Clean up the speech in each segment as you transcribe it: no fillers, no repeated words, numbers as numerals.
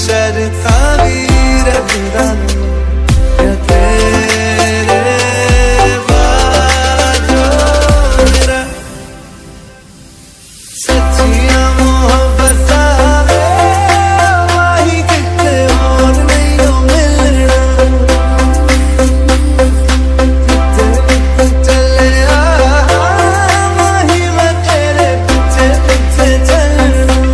Sir तावीर खुदाने या तेरे बाजो मेरा सच्चिया मोहब्बत माही कितने और नहीं हो मिलना चले माही मैं तेरे पीछे पीछे चलना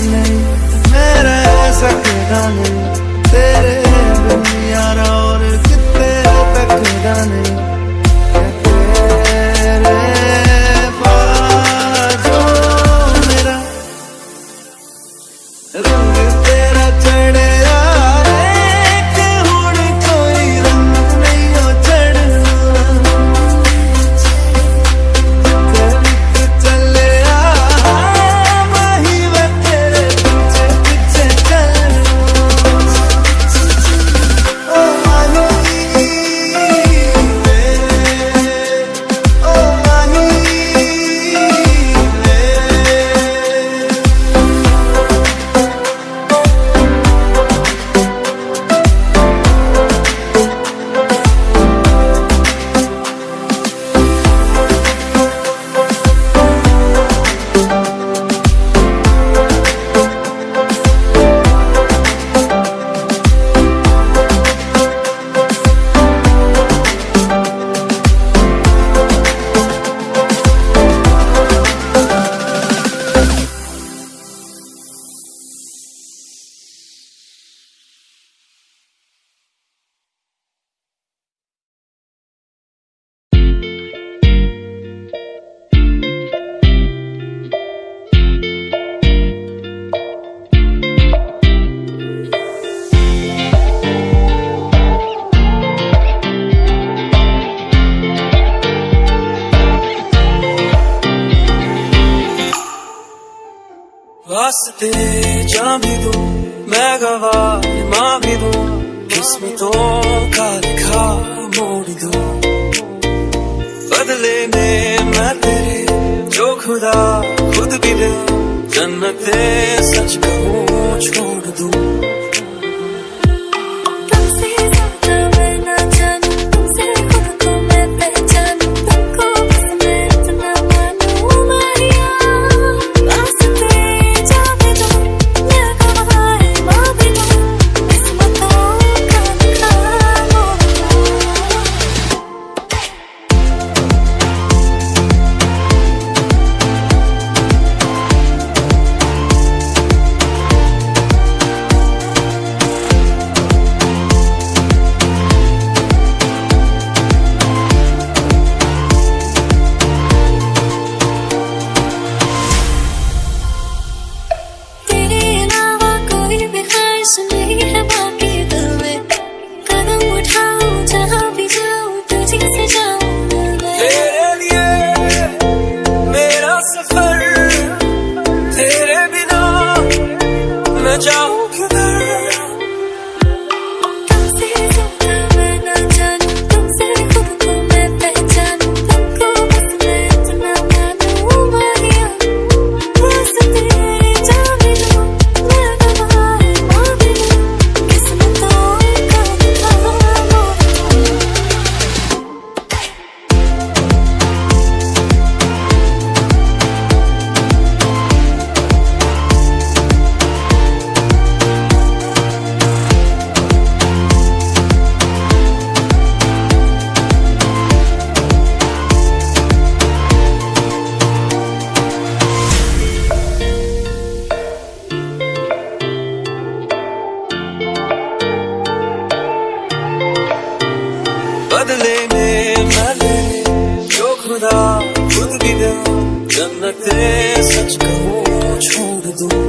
मेरा ऐसा ठिकाने तेरे बिन यार और कितने तक जाने तेरे बाजो मेरा रंग तेरा चढ़े हुण कोई रंग नहीं हो चढ़ना चले माही मैं तेरे पीछे पीछे चलना ओ माही ओ माही वास्ते जा भी दूं मैं गवाह माँ भी दूं किस्मतों का लिखा मोड़ दूं बदले में मैं तेरे जो खुदा खुद भी दे जन्नते सच कहूँ छोड़ दूं जन्नते सच कहूँ छोड़ दूँ।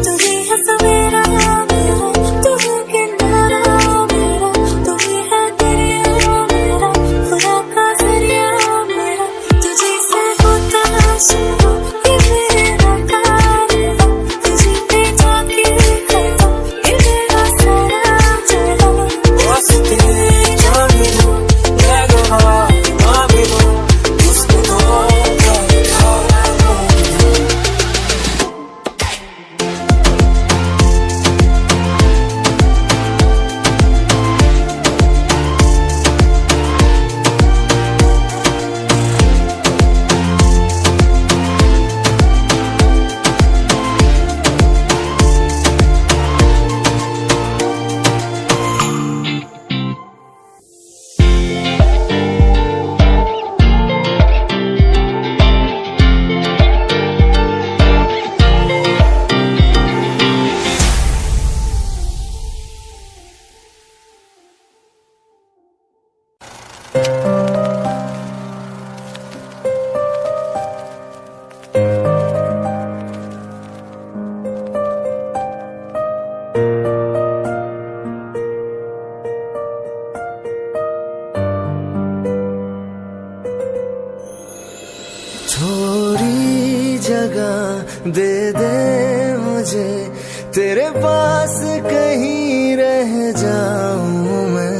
तू ही है सवेरा मेरा, तू है किनारा मेरा, तू ही है दरिया मेरा, खुदा का जरिया मेरा। तुझे से होता शुरू ये मेरा कारवां, तुझे पे जाके खत्म ये मेरा सारा जहां। वास्ते जान दूँ मैं गवाह माँ भी दूँ, किस्मत का लिखा मोड़ दूँ। थोड़ी जगह दे दे मुझे, तेरे पास कहीं रह जाऊं मैं।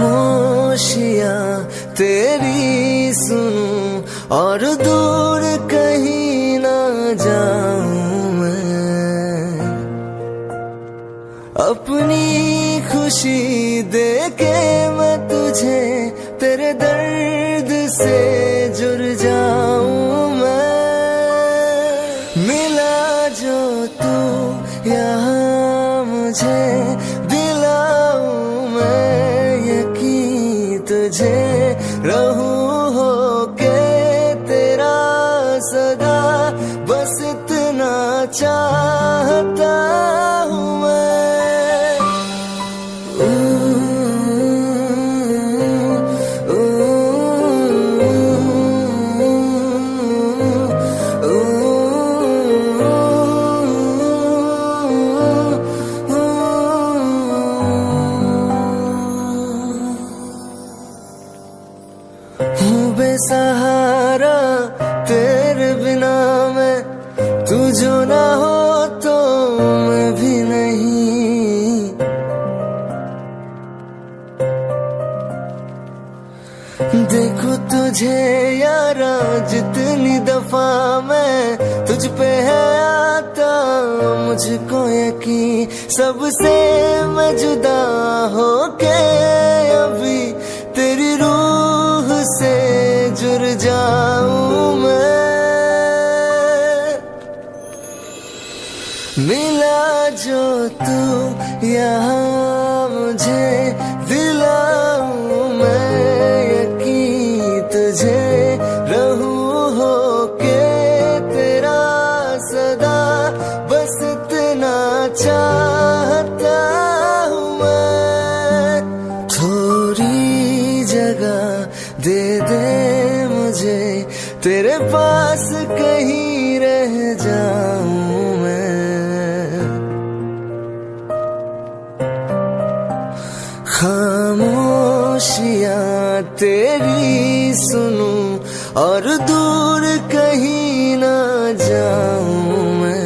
खामोशियां तेरी सुनूं और दूर कहीं ना जाऊं मैं। अपनी खुशी दे के मैं तुझे तेरे दर्द से जुड़ जाऊं मैं। मिला जो तू यहाँ मुझे दिलाऊं मैं यकीन तुझे, रहूं होके तेरा सदा, बस इतना चाहता हूँ मैं। हूँ बेसहारा तेरे बिना मैं, तू जो ना हो तो मैं भी नहीं। देखो तुझे यारा जितनी दफा मैं तुझ पे है आता, मुझको यकीन सबसे मैं जुदा होके अभी तेरी रूह से जुड़ जाऊं मैं। मिला जो तू यहाँ मुझे दिलाऊं मैं यकीन तुझे, रहूं होके तेरा सदा, बस इतना चाहता हूँ मैं। थोड़ी जगह दे दे मुझे, तेरे पास कहीं रह जाऊं मैं। खामोशियां तेरी सुनूं और दूर कहीं ना जाऊं मैं।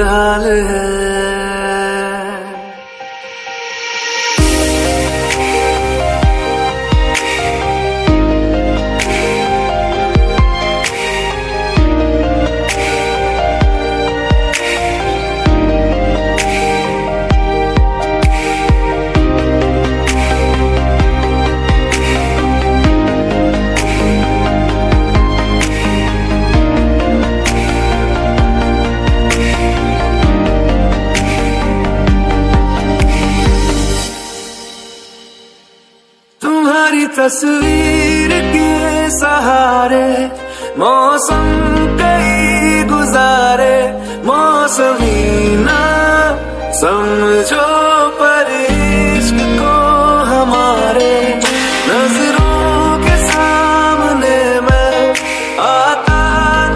फिलहाल है। तुम्हारी तस्वीर के सहारे मौसम कई गुजारे, मौसमी ना समझो पर इश्क को हमारे, नजरों के सामने मैं आता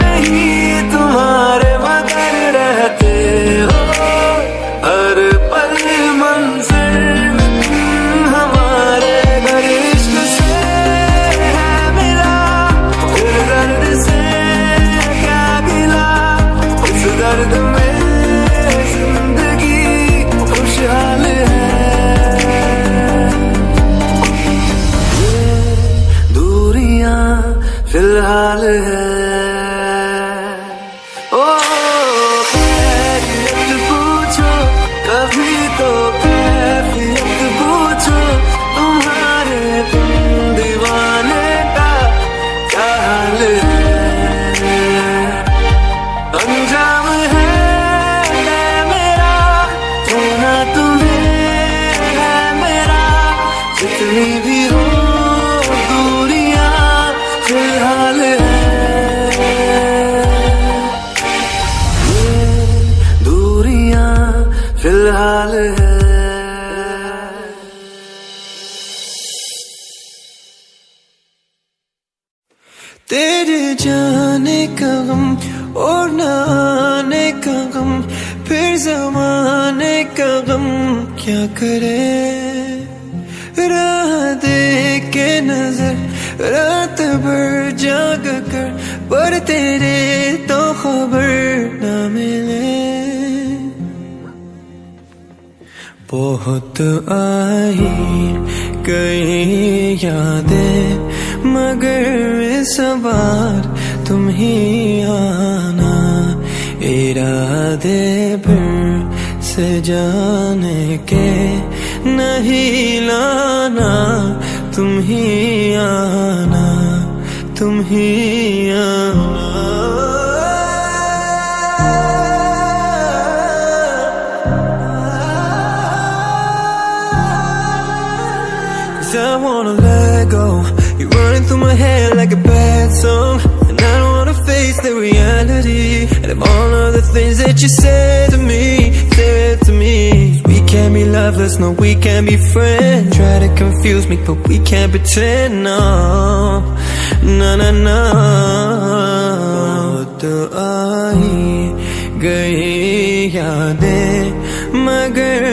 नहीं तुम्हारे, मगर रहते हो हर पल मंजिल में तुम हमारे। इश्क से है मिला फिर दर्द से क्या गिला, इस दर्द में जिंदगी खुशहाल है। ये दूरियां फिलहाल है। ओ खैरियत पूछो कभी तो कैफियत पूछो, तुम्हारे दीवाने का क्या हाल है। अंजाम है मेरा होना तुम्हें है मेरा, जितनी भी हो दूरियां फिलहाल है। ये दूरियां फिलहाल है। तेरे जाने का गम और न आने का गम, फिर जमाने का गम क्या करे। राह देख के नजर रात भर जाग कर, पर तेरे तो खबर न मिले। बहुत आई कई यादें मगर इस बार तुम ही आना, इरादे फिर से जाने के नहीं लाना, तुम ही आना, तुम ही आना। 'Cause I wanna let go, you're running through my head like a bad song, and I don't wanna face the reality and of all of the things that you said to me. We can't be lovers, no, we can't be friends. Try to confuse me, but we can't pretend, no, no, no, no. तो आई गई यादें मगर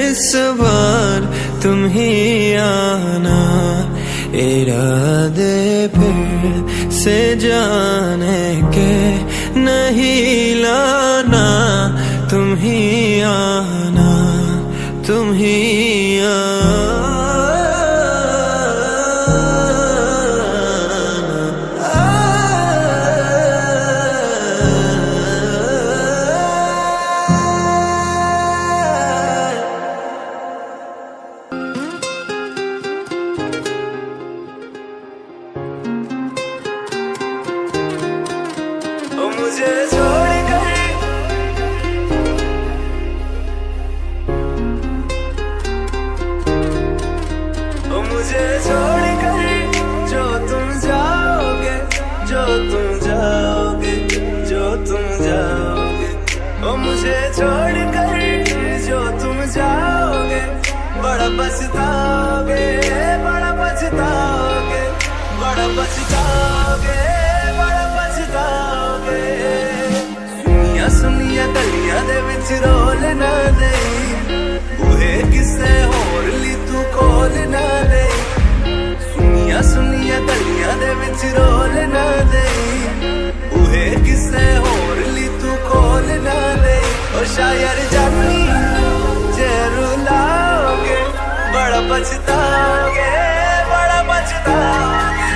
इस बार तुम ही आना, इरादे फिर से जाने के नहीं लाना, तुम ही आना, तुम ही आना। मुझे छोड़ कर मुझे छोड़ कर जो तुम जाओगे, जो तुम जाओगे, जो तुम जाओगे, ओ मुझे छोड़ कर जो तुम जाओगे, बड़ा पछताओगे, बड़ा पछताओगे, बड़ा पछताओगे, बड़ा पछताओगे। सुनिया गलियां दे विच रोल ना दे, बूहे किसे होर ली तू खोल ना दे। सुनिया गलियां दे विच रोल ना दे, बूहे किसे होर ली तू खोल ना दे। ओ पछताओगे, बड़ा पछताओगे।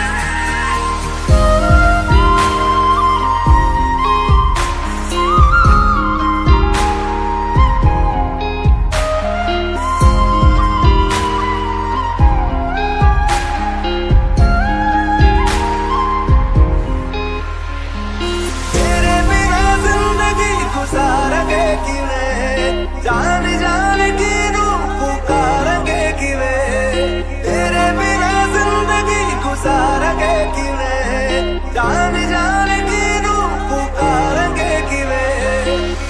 तेरे बिना जिंदगी गुजारेंगे किवें, जान जान की रूह पुकारेंगे किवें। तेरे बिना जिंदगी गुजारेंगे किवें, जान जान की रूह पुकारेंगे किवें।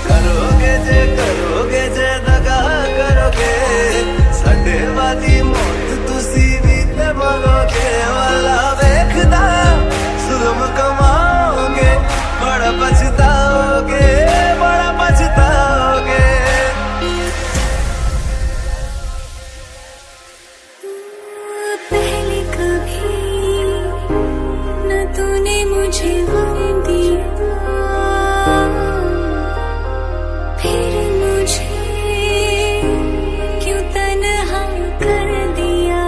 करोगे जे दगा करोगे, साडे वाली मौत तुसी भी ते मरोगे। वाला वेखदा जुल्म कमाओगे, बड़ा पछताओगे, बड़ा पछताओगे। पहले कभी न तूने मुझे गम दिया, फिर मुझे क्यों तन्हा कर दिया।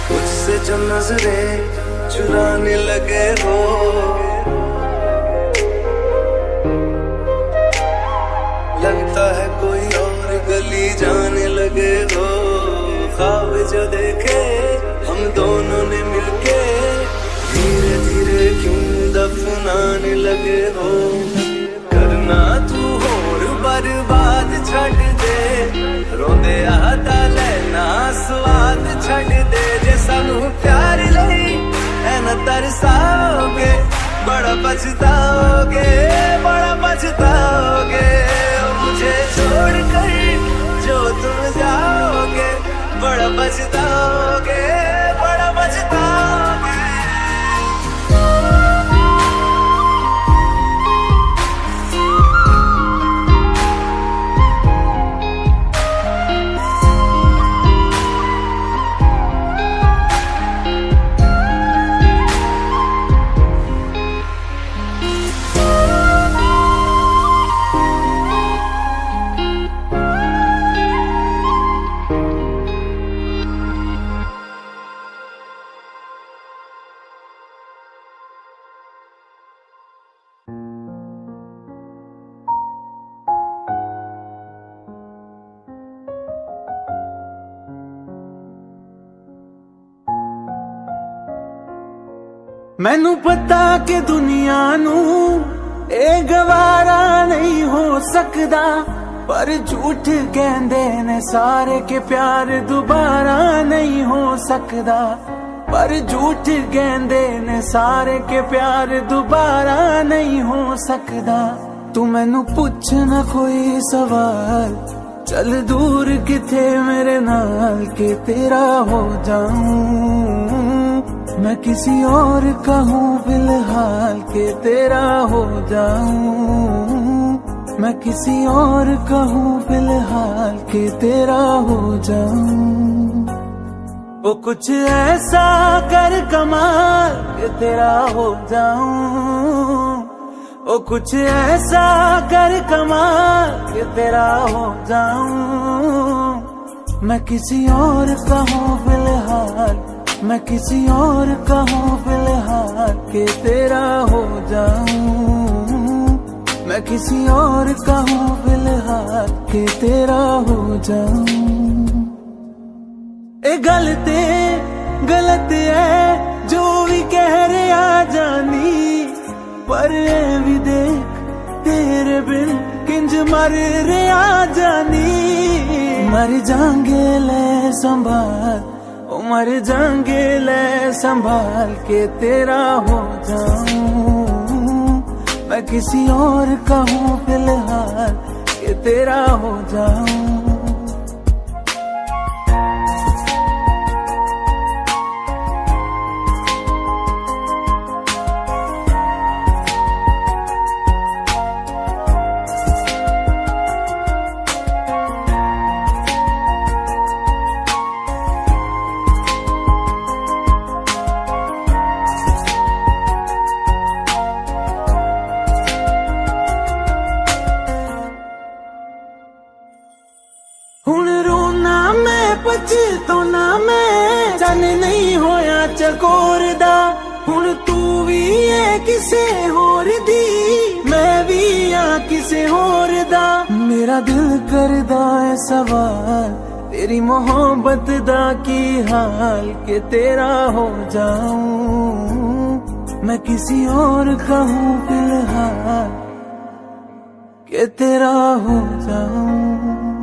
मुझसे जो नजरें चुराने लगे हो, लगता है कोई और गली जाने लगे हो। ख्वाब जो देखे हम दोनों ने मिलके, धीरे धीरे क्यों दफनाने लगे हो। करना तू होर बर्बाद छड़ दे, रोंदे आता लेना स्वाद छड़ दे। जे सानू प्यार लई न तरसाओगे, बड़ा पछताओगे, बड़ा पछताओगे। मुझे छोड़कर जो तुम जाओगे, बड़ा पछताओगे, बड़ा पछताओगे। मैनू पता कि दुनिया नू ए गवारा नहीं हो सकदा, पर झूठ कहंदे ने सारे के प्यार दोबारा नहीं हो सकदा। पर झूठ कहंदे ने सारे के प्यार दोबारा नहीं हो सकदा। तू मैनू पुछ ना कोई सवाल, चल दूर किथे मेरे नाल के तेरा हो जाऊं। मैं किसी और का हूँ फिलहाल के तेरा हो जाऊं। मैं किसी और का हूँ फिलहाल के तेरा हो जाऊं। वो कुछ ऐसा कर कमाल के तेरा हो जाऊं। वो कुछ ऐसा कर कमाल के तेरा हो जाऊं। मैं किसी और का हूँ फिलहाल, मैं किसी और का हूँ फिलहाल के तेरा हो जाऊं। मैं किसी और का हूँ फिलहाल के तेरा हो जाऊं। ए गलत है जो भी कह रहे आ जानी, पर ए भी देख तेरे बिन किंज मर रहे आ जानी। मर जाएंगे ले संभाल, मर जाएंगे ले संभाल के तेरा हो जाऊं। मैं किसी और का हूँ फिलहाल के तेरा हो जाऊं। च तो ना मैं चन नहीं होया चकोर दा हुण तू भी है किसे होर दी मैं भी आ किसे होर दा मेरा दिल करदा है सवाल तेरी मोहब्बत दा की हाल के तेरा हो जाऊं मैं किसी और का हूँ फिलहाल के तेरा हो जाऊं।